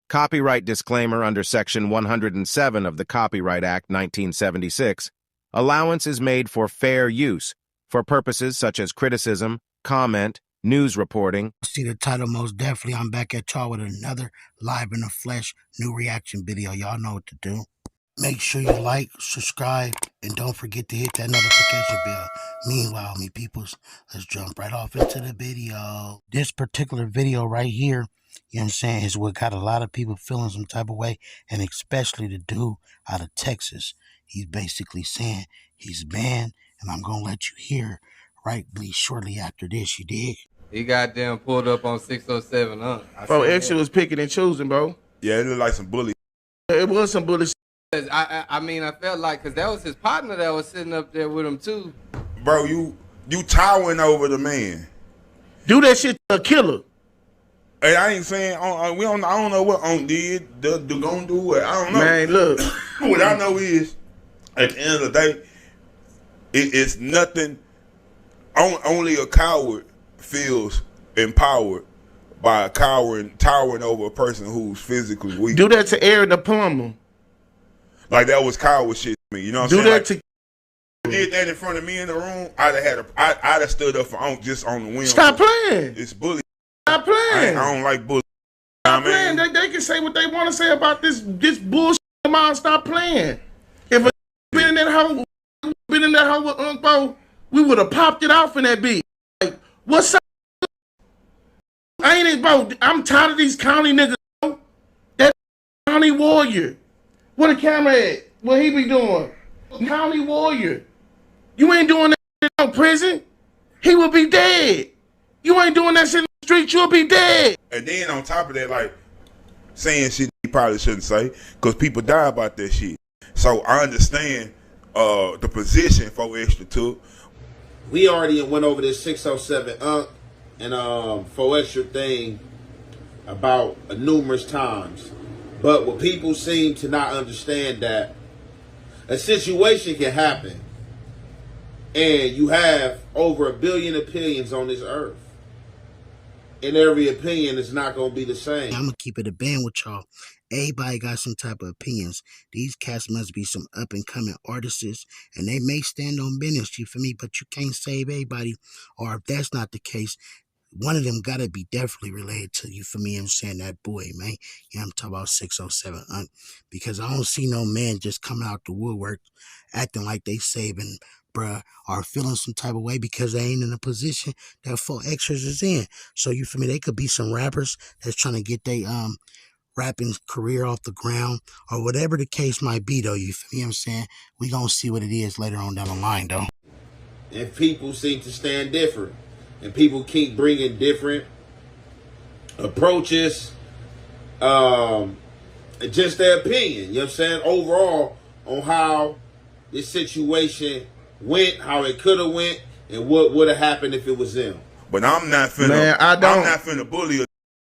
Copyright disclaimer under Section 107 of the Copyright Act 1976. Allowance is made for fair use, for purposes such as criticism, comment, news reporting. See the title most definitely. I'm back at y'all with another live in the flesh new reaction video. Y'all know what to do. Make sure you like, subscribe, and don't forget to hit that notification bell. Meanwhile, me peoples, let's jump right off into the video. This particular video right here, you know what I'm saying, is what got a lot of people feeling some type of way, and especially the dude out of Texas. He's basically saying he's banned, and I'm going to let you hear rightly shortly after this, you dig? He goddamn pulled up on 607, huh? Bro, Extra was picking and choosing, bro. Yeah, it looked like some bully. It was some bully. I mean, I felt like, because that was his partner that was sitting up there with him, too. Bro, you towering over the man. Do that shit to a killer. Hey, I ain't saying, I don't know what Unc did. The gonna do what? I don't know. Man, look. What I know is, at the end of the day, it's nothing. Only a coward feels empowered by towering over a person who's physically weak. Do that to Aaron the plumber. Like, that was coward shit to me. You know what I'm saying? Do that like, to did that in front of me in the room, I'd have stood up for Unc just on the wheel. Stop playing. It's bully. Stop playing. I don't like bully. Stop playing. They can say what they want to say about this bullshit. Mom, stop playing. If a been in that hole with Unc, bro, we would have popped it off in that beat. Like, what's up? I ain't it, bro. I'm tired of these county niggas, bro. That county warrior. Where the camera at? What he be doing? County warrior. You ain't doing that shit in prison. He will be dead. You ain't doing that shit in the street, you'll be dead. And then on top of that, like, saying shit he probably shouldn't say, because people die about that shit. So I understand the position 4 Extra took. We already went over this 607 Unc and 4 Extra thing about numerous times. But what people seem to not understand, that a situation can happen and you have over 1 billion opinions on this earth. And every opinion is not going to be the same. I'm going to keep it a band with y'all. Everybody got some type of opinions. These cats must be some up-and-coming artists, and they may stand on business, you feel me? But you can't save everybody. Or if that's not the case, one of them got to be definitely related to, you for me, I'm saying, that boy, man. Yeah, I'm talking about 607 Unc, because I don't see no man just coming out the woodwork acting like they saving, bruh, or feeling some type of way because they ain't in a position that 4 Extras is in. So, you feel me, they could be some rappers that's trying to get their rapping career off the ground, or whatever the case might be, though, you feel me, I'm saying? We gonna see what it is later on down the line, though. And people seem to stand different. And people keep bringing different approaches, just their opinion, you know what I'm saying, overall on how this situation went, how it could have went, and what would have happened if it was them. But I'm not finna, man, I'm not finna bully.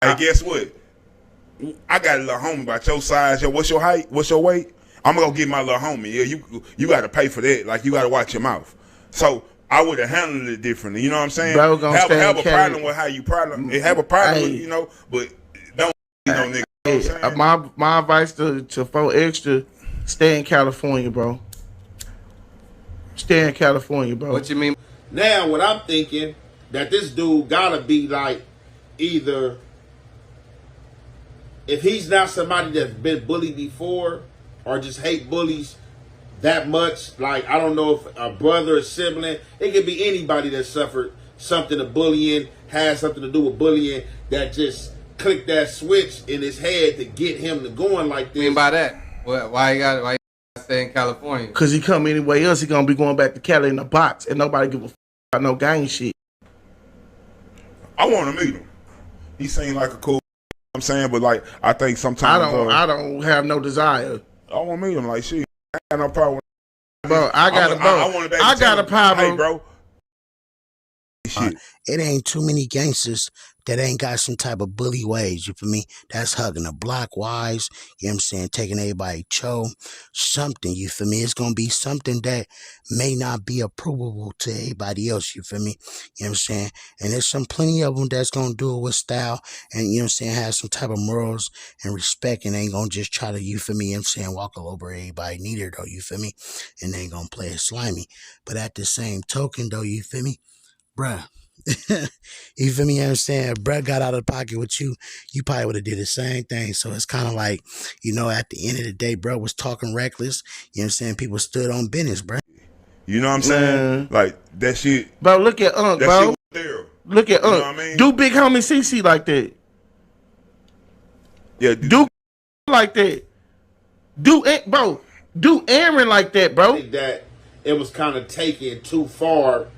Hey, guess what? I got a little homie about your size. What's your height? What's your weight? I'm gonna go get my little homie. Yeah, you got to pay for that. Like, you got to watch your mouth. So I would have handled it differently. You know what I'm saying? Bro, gonna have a problem with how you have a problem with, you know, but don't, you know, nigga. You know what I'm saying? My advice to 4 Extra, stay in California, bro. Stay in California, bro. What you mean? Now, what I'm thinking, that this dude gotta be like, either, if he's not somebody that's been bullied before or just hate bullies that much, like, I don't know if a brother or sibling, it could be anybody that suffered something of bullying, has something to do with bullying, that just clicked that switch in his head to get him to going like this. What you mean by that? Why you got to stay in California? Because he come anywhere else, he going to be going back to Cali in a box, and nobody give a f about no gang shit. I want to meet him. He seemed like a cool, I'm saying, but like, I think sometimes I don't have no desire. I want to meet him. Like, shit, I got no problem. Bro, I got a problem. Hey, bro, shit. It ain't too many gangsters that ain't got some type of bully ways, you feel me? That's hugging the block wise, you know what I'm saying? Taking everybody cho, something, you feel me? It's gonna be something that may not be approvable to everybody else, you feel me? You know what I'm saying? And there's plenty of them that's gonna do it with style and, you know what I'm saying, have some type of morals and respect and ain't gonna just try to, you feel me, you know what I'm saying, walk all over everybody neither though, you feel me? And they ain't gonna play it slimy. But at the same token though, you feel me? Bruh. You feel me? You know what I'm saying? Bruh got out of pocket with you, you probably would have did the same thing. So it's kind of like, you know, at the end of the day, bruh was talking reckless. You know what I'm saying? People stood on business, bruh. You know what I'm saying? Like that shit. Bro, look at Unc, That bro. shit was there. Look at You know Unc. what I mean? Do big homie CC like that. Yeah, Do like that. Do Aaron like that, bro. I think that it was kind of taken too far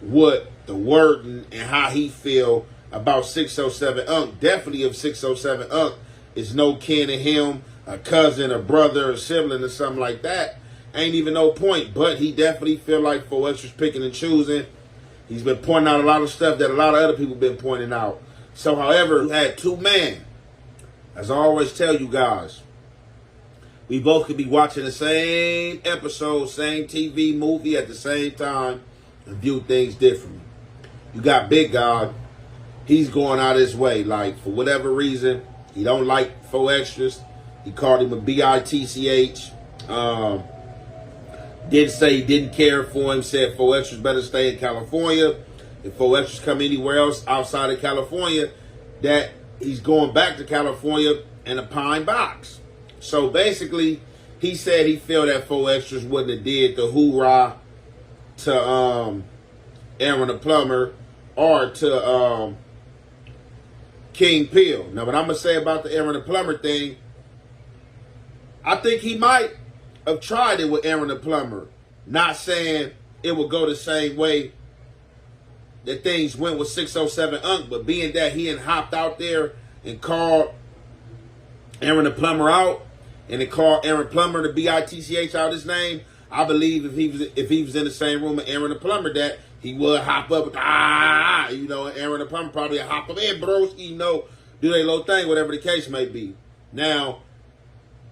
what the wording and how he feel about 607 Unc. Definitely if 607 Unc is no kin to him, a cousin, a brother, a sibling, or something like that, ain't even no point. But he definitely feel like 4X's picking and choosing. He's been pointing out a lot of stuff that a lot of other people been pointing out. So, however, you had two men. As I always tell you guys, we both could be watching the same episode, same TV movie at the same time and view things differently. You got Big God. He's going out his way. Like, for whatever reason, he don't like 4X's. He called him a bitch. Did say he didn't care for him. Said 4X's better stay in California. If 4X's come anywhere else outside of California, that he's going back to California in a pine box. So basically, he said he felt that 4X's wouldn't have did the hoorah to Aaron the Plumber or to King Peel. Now, what I'm going to say about the Aaron the Plumber thing, I think he might have tried it with Aaron the Plumber. Not saying it would go the same way that things went with 607 Unc, but being that he had hopped out there and called Aaron the Plumber out, and it called Aaron Plumber the bitch out his name, I believe if he was in the same room with Aaron the Plumber, that he would hop up with you know, Aaron the Plumber probably hop up, hey bros, you know, do their little thing, whatever the case may be. Now,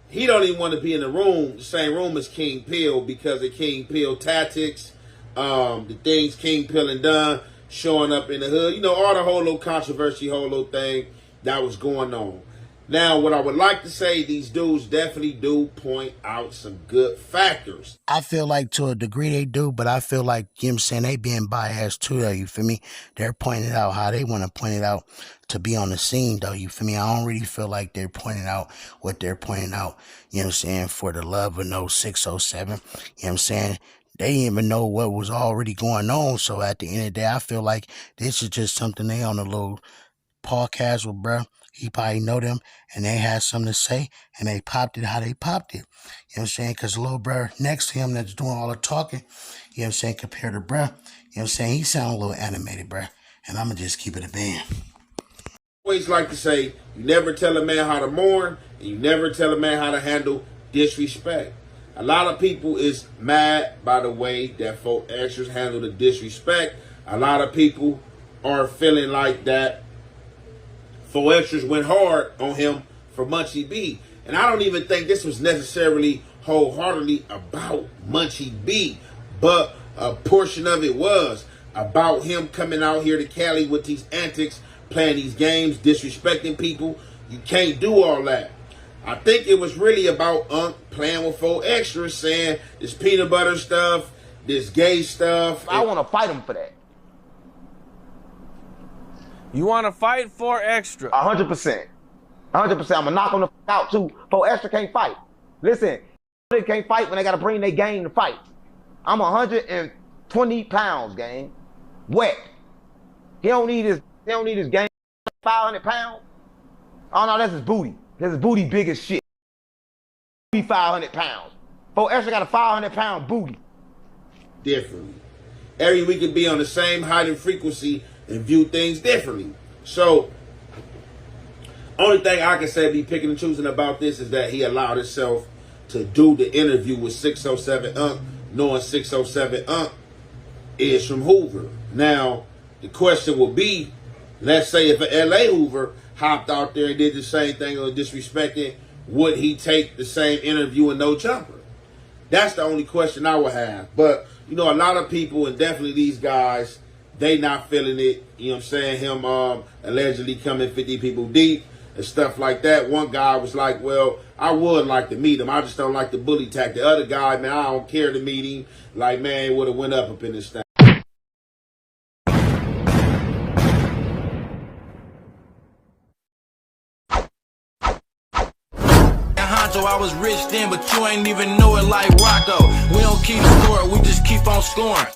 he don't even want to be in the same room as King Peel because of King Peel tactics, the things King Peel and done, showing up in the hood, you know, all the whole little controversy, whole little thing that was going on. Now, what I would like to say, these dudes definitely do point out some good factors. I feel like to a degree they do, but I feel like, you know what I'm saying, they being biased too, though, you feel me? They're pointing out how they want to point it out to be on the scene, though, you feel me? I don't really feel like they're pointing out what they're pointing out, you know what I'm saying, for the love of no 607, you know what I'm saying? They didn't even know what was already going on, so at the end of the day, I feel like this is just something they on a little podcast with, bruh. He probably know them, and they had something to say, and they popped it how they popped it. You know what I'm saying? Because little bruh next to him that's doing all the talking, you know what I'm saying, compared to bruh, you know what I'm saying, he sound a little animated, bruh. And I'm going to just keep it a band. Always like to say, you never tell a man how to mourn, and you never tell a man how to handle disrespect. A lot of people is mad by the way that 4X's handle the disrespect. A lot of people are feeling like that 4X's went hard on him for Munchie B. And I don't even think this was necessarily wholeheartedly about Munchie B, but a portion of it was about him coming out here to Cali with these antics, playing these games, disrespecting people. You can't do all that. I think it was really about Unc playing with 4X's, saying this peanut butter stuff, this gay stuff. I want to fight him for that. You want to fight 4Extra? 100%. 100%. I'm going to knock him the out too. 4Extra can't fight. Listen, they can't fight when they got to bring their game to fight. I'm 120 pounds, gang. Wet. He don't need his game 500 pounds. Oh no, that's his booty. That's his booty big as shit. 500 pounds. 4Extra got a 500-pound booty. Differently. We can be on the same height and frequency and view things differently. So, only thing I can say be picking and choosing about this is that he allowed himself to do the interview with 607 Unc, knowing 607 Unc is from Hoover. Now, The question will be, let's say if an LA Hoover hopped out there and did the same thing or disrespecting, would he take the same interview and no jumper? That's the only question I would have. But, you know, a lot of people, and definitely these guys, they not feeling it. You know what I'm saying? Him allegedly coming 50 people deep and stuff like that. One guy was like, well, I would like to meet him. I just don't like the bully tactic. The other guy, man, I don't care to meet him. Like, man, it would have went up in this thing. I was rich then, but you ain't even know it like Rocco. We don't keep score, we just keep on scoring.